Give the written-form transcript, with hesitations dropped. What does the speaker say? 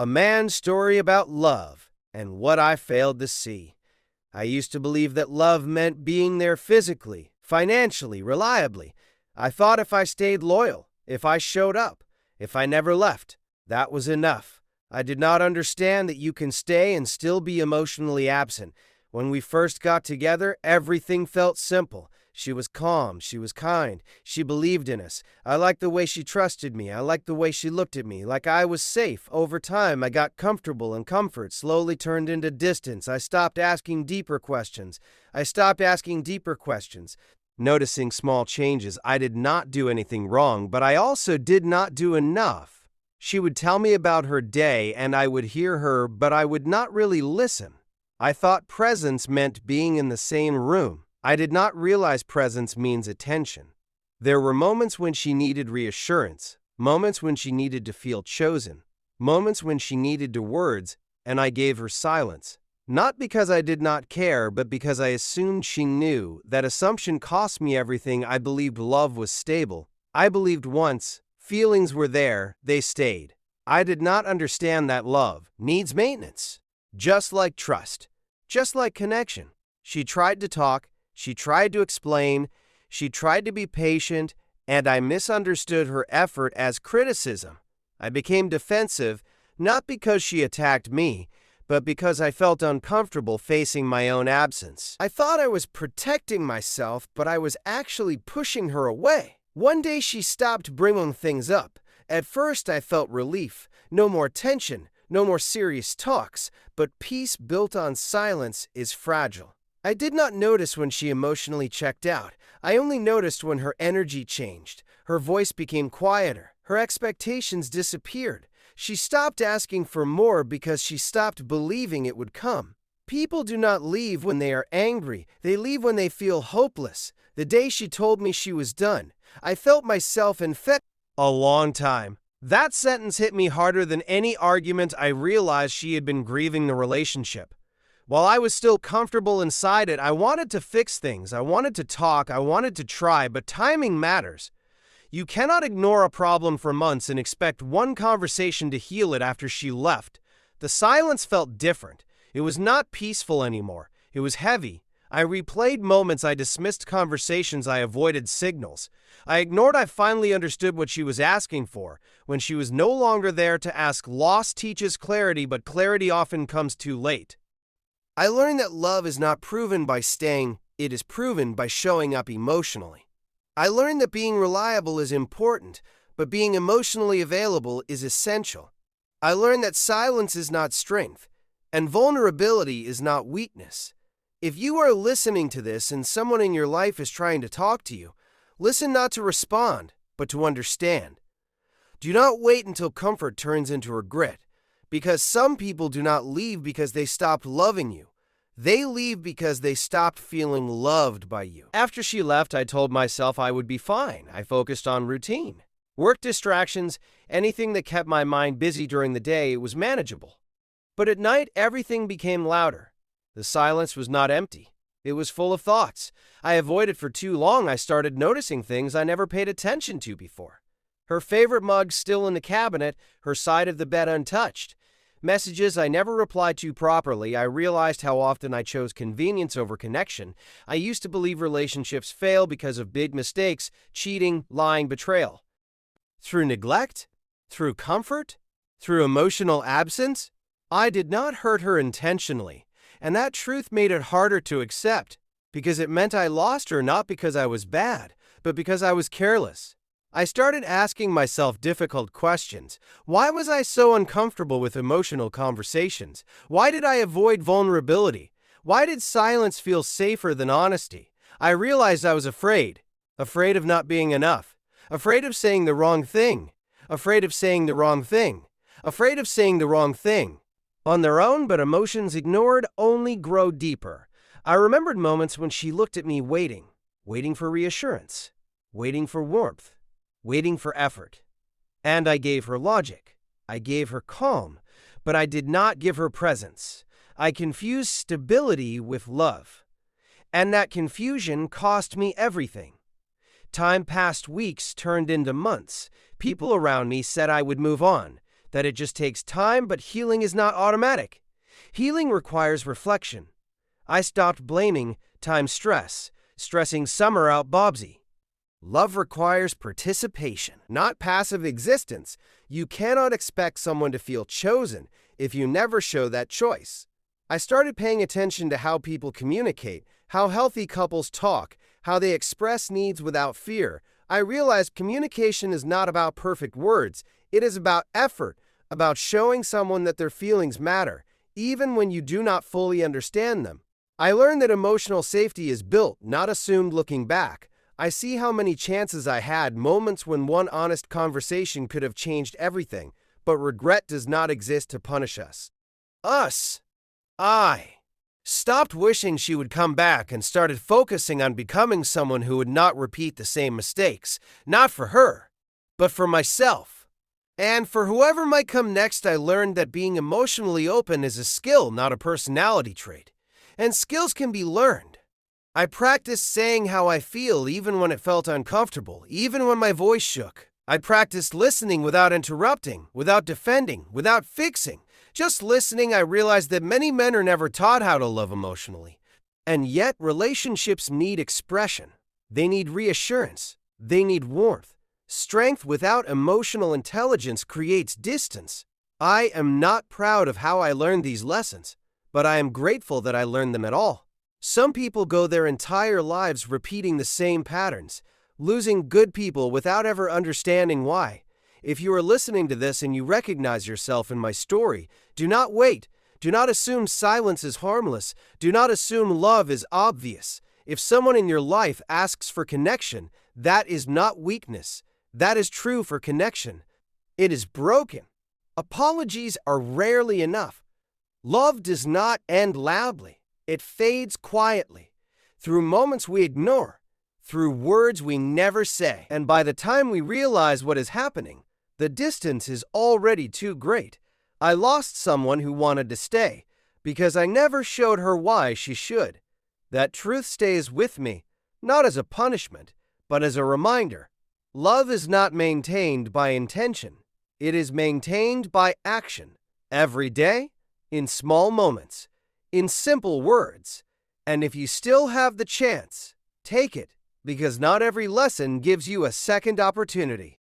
A man's story about love and what I failed to see. I used to believe that love meant being there physically, financially, reliably. I thought if I stayed loyal, if I showed up, if I never left, that was enough. I did not understand that you can stay and still be emotionally absent. When we first got together, everything felt simple. She was calm, she was kind, she believed in us. I liked the way she trusted me, I liked the way she looked at me, like I was safe. Over time, I got comfortable, and comfort slowly turned into distance. I stopped asking deeper questions. Noticing small changes. I did not do anything wrong, but I also did not do enough. She would tell me about her day, and I would hear her, but I would not really listen. I thought presence meant being in the same room. I did not realize presence means attention. There were moments when she needed reassurance, moments when she needed to feel chosen, moments when she needed words, and I gave her silence. Not because I did not care, but because I assumed she knew. That assumption cost me everything. I believed love was stable. I believed once feelings were there, they stayed. I did not understand that love needs maintenance. Just like trust, just like connection. She tried to talk, she tried to explain, she tried to be patient, and I misunderstood her effort as criticism. I became defensive, not because she attacked me, but because I felt uncomfortable facing my own absence. I thought I was protecting myself, but I was actually pushing her away. One day she stopped bringing things up. At first I felt relief. No more tension, no more serious talks, but peace built on silence is fragile. I did not notice when she emotionally checked out. I only noticed when her energy changed. Her voice became quieter. Her expectations disappeared. She stopped asking for more because she stopped believing it would come. People do not leave when they are angry. They leave when they feel hopeless. The day she told me she was done, I felt myself infected. A long time. That sentence hit me harder than any argument. I realized she had been grieving the relationship. While I was still comfortable inside it, I wanted to fix things. I wanted to talk. I wanted to try, but timing matters. You cannot ignore a problem for months and expect one conversation to heal it after she left. The silence felt different. It was not peaceful anymore. It was heavy. I replayed moments. I dismissed conversations. I avoided signals. I ignored. I finally understood what she was asking for. When she was no longer there to ask, loss teaches clarity, but clarity often comes too late. I learned that love is not proven by staying, it is proven by showing up emotionally. I learned that being reliable is important, but being emotionally available is essential. I learned that silence is not strength, and vulnerability is not weakness. If you are listening to this and someone in your life is trying to talk to you, listen not to respond, but to understand. Do not wait until comfort turns into regret, because some people do not leave because they stopped loving you. They leave because they stopped feeling loved by you. After she left, I told myself I would be fine. I focused on routine. Work distractions, anything that kept my mind busy during the day, was manageable. But at night, everything became louder. The silence was not empty. It was full of thoughts. I avoided for too long. I started noticing things I never paid attention to before. Her favorite mug still in the cabinet, her side of the bed untouched. Messages I never replied to properly. I realized how often I chose convenience over connection. I used to believe relationships fail because of big mistakes, cheating, lying, betrayal. Through neglect? Through comfort? Through emotional absence? I did not hurt her intentionally, and that truth made it harder to accept, because it meant I lost her not because I was bad, but because I was careless. I started asking myself difficult questions. Why was I so uncomfortable with emotional conversations? Why did I avoid vulnerability? Why did silence feel safer than honesty? I realized I was afraid of not being enough, afraid of saying the wrong thing, afraid of saying the wrong thing, afraid of saying the wrong thing. On their own, but emotions ignored only grow deeper. I remembered moments when she looked at me waiting for reassurance, waiting for warmth, waiting for effort. And I gave her logic. I gave her calm, but I did not give her presence. I confused stability with love. And that confusion cost me everything. Time passed, weeks turned into months. People around me said I would move on. that it just takes time, but healing is not automatic. Healing requires reflection. I stopped blaming stressing summer out Bobsy. Love requires participation, not passive existence. You cannot expect someone to feel chosen if you never show that choice. I started paying attention to how people communicate, how healthy couples talk, how they express needs without fear. I realized communication is not about perfect words. It is about effort, about showing someone that their feelings matter, even when you do not fully understand them. I learned that emotional safety is built, not assumed looking back. I see how many chances I had, moments when one honest conversation could have changed everything, but regret does not exist to punish us. I stopped wishing she would come back and started focusing on becoming someone who would not repeat the same mistakes, not for her, but for myself. And for whoever might come next, I learned that being emotionally open is a skill, not a personality trait. And skills can be learned. I practiced saying how I feel even when it felt uncomfortable, even when my voice shook. I practiced listening without interrupting, without defending, without fixing. Just listening, I realized that many men are never taught how to love emotionally. And yet, relationships need expression. They need reassurance. They need warmth. Strength without emotional intelligence creates distance. I am not proud of how I learned these lessons, but I am grateful that I learned them at all. Some people go their entire lives repeating the same patterns, losing good people without ever understanding why. If you are listening to this and you recognize yourself in my story, do not wait. Do not assume silence is harmless. Do not assume love is obvious. If someone in your life asks for connection, that is not weakness. That is true for connection. It is broken. Apologies are rarely enough. Love does not end loudly. It fades quietly, through moments we ignore, through words we never say. And by the time we realize what is happening, the distance is already too great. I lost someone who wanted to stay because I never showed her why she should. That truth stays with me, not as a punishment, but as a reminder. Love is not maintained by intention. It is maintained by action. Every day, in small moments, in simple words. And if you still have the chance, take it, because not every lesson gives you a second opportunity.